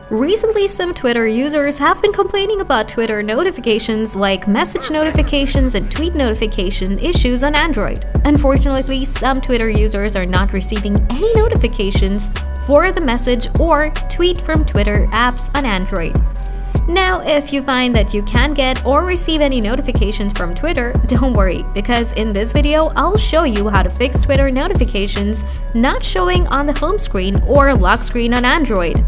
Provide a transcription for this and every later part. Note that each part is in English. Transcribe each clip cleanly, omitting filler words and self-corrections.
Recently, some Twitter users have been complaining about Twitter notifications like message notifications and tweet notification issues on Android. Unfortunately, some Twitter users are not receiving any notifications for the message or tweet from Twitter apps on Android. Now, if you find that you can't get or receive any notifications from Twitter, don't worry, because in this video, I'll show you how to fix Twitter notifications not showing on the home screen or lock screen on Android.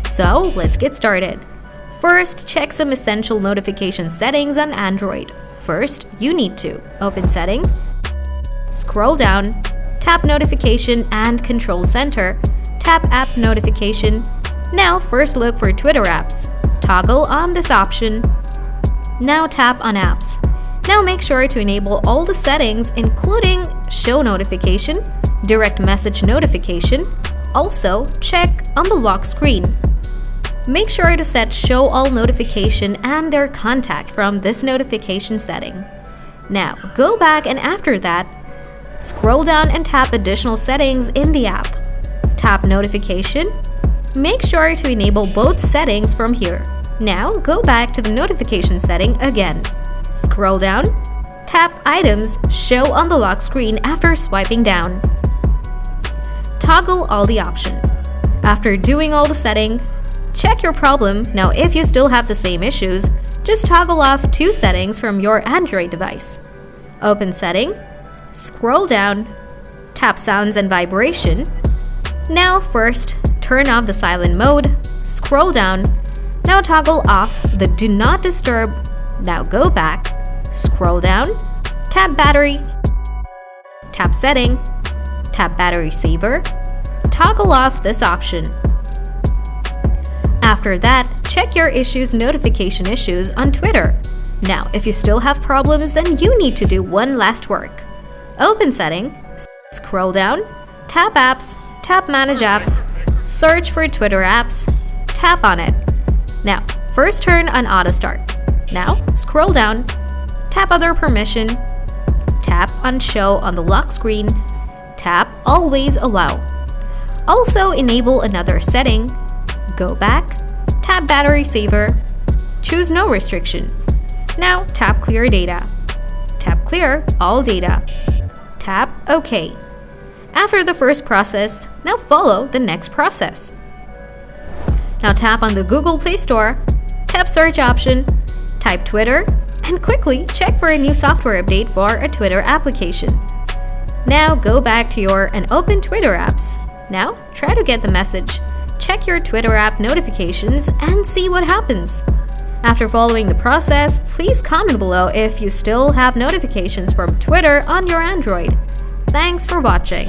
So, let's get started. First, check some essential notification settings on Android. First, you need to open Setting, scroll down, tap Notification and Control Center, tap App Notification. Now, first look for Twitter apps. Toggle on this option. Now tap on Apps. Now make sure to enable all the settings including Show Notification, Direct Message Notification. Also, check on the lock screen. Make sure to set Show All Notification and their contact from this notification setting. Now, go back and after that, scroll down and tap Additional Settings in the app. Tap Notification. Make sure to enable both settings from here. Now, go back to the notification setting again. Scroll down, tap Items, Show on the lock screen after swiping down. Toggle all the option. After doing all the setting, check your problem. Now, if you still have the same issues, just toggle off 2 settings from your Android device. Open Setting, scroll down, tap Sounds and Vibration. Now, first, turn off the silent mode, scroll down, now toggle off the Do Not Disturb. Now go back, scroll down, tap Battery, tap Setting, tap Battery Saver, toggle off this option. After that, check your notification issues on Twitter. Now, if you still have problems, then you need to do one last work. Open Setting, scroll down, tap Apps, tap Manage Apps, search for Twitter apps, tap on it. Now, first turn on Auto Start. Now, scroll down, tap Other Permission, tap on Show on the lock screen, tap Always Allow. Also, enable another setting, go back, tap Battery Saver, choose No Restriction. Now, tap Clear Data. Tap Clear All Data. Tap OK. After the first process, now follow the next process. Now tap on the Google Play Store, tap Search option, type Twitter, and quickly check for a new software update for a Twitter application. Now go back to and open Twitter apps. Now try to get the message, check your Twitter app notifications, and see what happens. After following the process, please comment below if you still have notifications from Twitter on your Android. Thanks for watching.